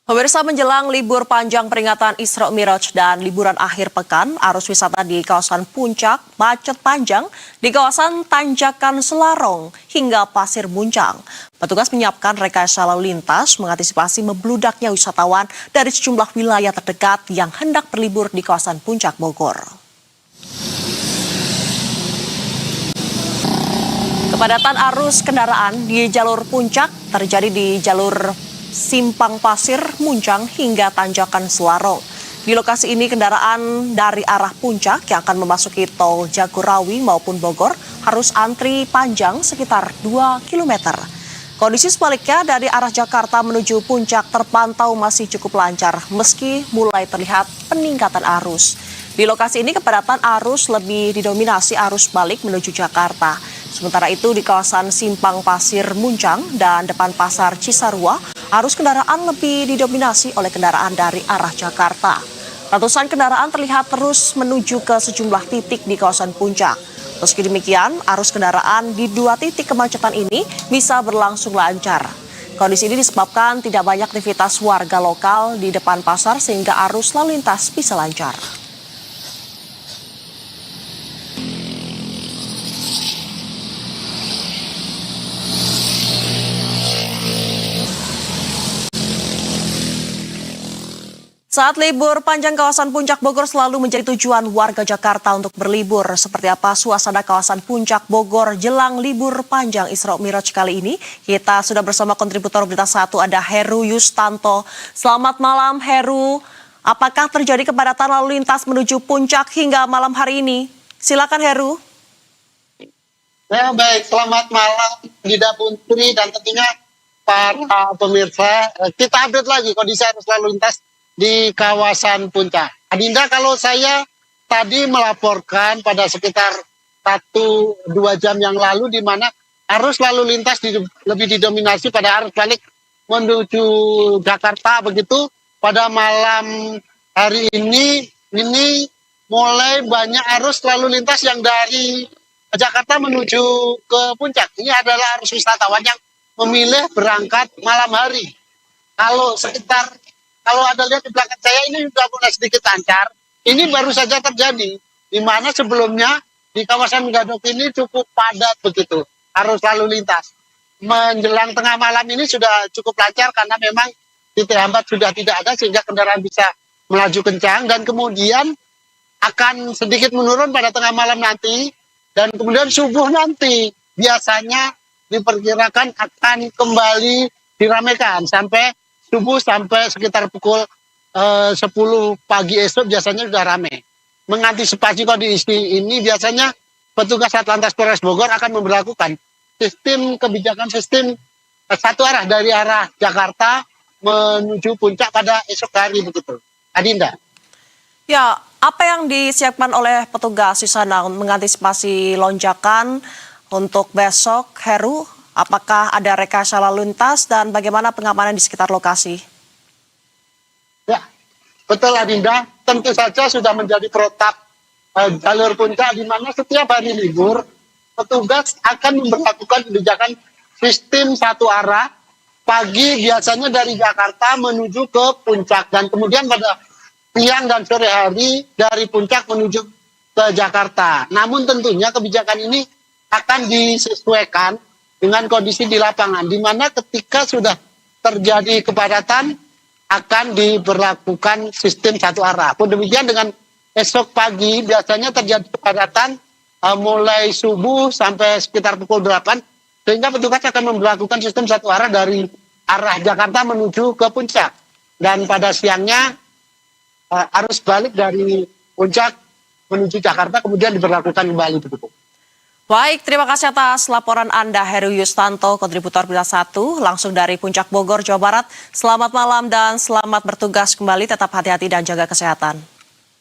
Pemirsa, menjelang libur panjang peringatan Isra Miraj dan liburan akhir pekan, arus wisata di kawasan Puncak macet panjang di kawasan Tanjakan Selarong hingga Pasir Muncang. Petugas menyiapkan rekayasa lalu lintas mengantisipasi membludaknya wisatawan dari sejumlah wilayah terdekat yang hendak berlibur di kawasan Puncak Bogor. Kepadatan arus kendaraan di jalur Puncak terjadi di jalur Simpang Pasir Muncang hingga Tanjakan Selarong. Di lokasi ini kendaraan dari arah Puncak yang akan memasuki tol Jagorawi maupun Bogor harus antri panjang sekitar 2 km. Kondisi sebaliknya dari arah Jakarta menuju Puncak terpantau masih cukup lancar meski mulai terlihat peningkatan arus. Di lokasi ini kepadatan arus lebih didominasi arus balik menuju Jakarta. Sementara itu di kawasan Simpang Pasir Muncang dan depan Pasar Cisarua, arus kendaraan lebih didominasi oleh kendaraan dari arah Jakarta. Ratusan kendaraan terlihat terus menuju ke sejumlah titik di kawasan Puncak. Meski demikian, arus kendaraan di 2 titik kemacetan ini bisa berlangsung lancar. Kondisi ini disebabkan tidak banyak aktivitas warga lokal di depan pasar sehingga arus lalu lintas bisa lancar. Saat libur panjang kawasan Puncak Bogor selalu menjadi tujuan warga Jakarta untuk berlibur. Seperti apa suasana kawasan Puncak Bogor jelang libur panjang Isra Miraj kali ini? Kita sudah bersama kontributor Berita 1 ada Heru Yustanto. Selamat malam Heru. Apakah terjadi kepadatan lalu lintas menuju Puncak hingga malam hari ini? Silakan Heru. Ya baik, selamat malam Dida Puntri dan tentunya para pemirsa. Kita update lagi kondisi arus lalu lintas di kawasan Puncak. Adinda, kalau saya tadi melaporkan pada sekitar 1-2 jam yang lalu di mana arus lalu lintas lebih didominasi pada arus balik menuju Jakarta begitu. Pada malam hari ini mulai banyak arus lalu lintas yang dari Jakarta menuju ke Puncak. Ini adalah arus wisatawan yang memilih berangkat malam hari. Kalau Anda lihat di belakang saya ini sudah mulai sedikit lancar. Ini baru saja terjadi, di mana sebelumnya di kawasan Gadok ini cukup padat begitu arus lalu lintas. Menjelang tengah malam ini sudah cukup lancar karena memang titik hambat sudah tidak ada sehingga kendaraan bisa melaju kencang dan kemudian akan sedikit menurun pada tengah malam nanti dan kemudian subuh nanti biasanya diperkirakan akan kembali diramaikan sampai subuh sampai sekitar pukul 10 pagi esok biasanya sudah ramai. Mengantisipasi kondisi ini biasanya petugas Satlantas Polres Bogor akan memberlakukan kebijakan sistem satu arah dari arah Jakarta menuju Puncak pada esok hari begitu. Adinda. Ya, apa yang disiapkan oleh petugas di sana mengantisipasi lonjakan untuk besok, Heru? Apakah ada rekayasa lalu lintas dan bagaimana pengamanan di sekitar lokasi? Ya, betul Adinda. Tentu saja sudah menjadi protap jalur Puncak di mana setiap hari libur petugas akan memperlakukan kebijakan sistem satu arah pagi biasanya dari Jakarta menuju ke Puncak dan kemudian pada siang dan sore hari dari Puncak menuju ke Jakarta. Namun tentunya kebijakan ini akan disesuaikan dengan kondisi di lapangan, di mana ketika sudah terjadi kepadatan akan diberlakukan sistem satu arah. Pun demikian dengan esok pagi biasanya terjadi kepadatan mulai subuh sampai sekitar pukul 8, sehingga petugas akan memberlakukan sistem satu arah dari arah Jakarta menuju ke Puncak. Dan pada siangnya arus balik dari Puncak menuju Jakarta kemudian diberlakukan kembali begitu. Baik, terima kasih atas laporan Anda Heru Yustanto, kontributor Berita 1, langsung dari Puncak Bogor, Jawa Barat. Selamat malam dan selamat bertugas kembali, tetap hati-hati dan jaga kesehatan.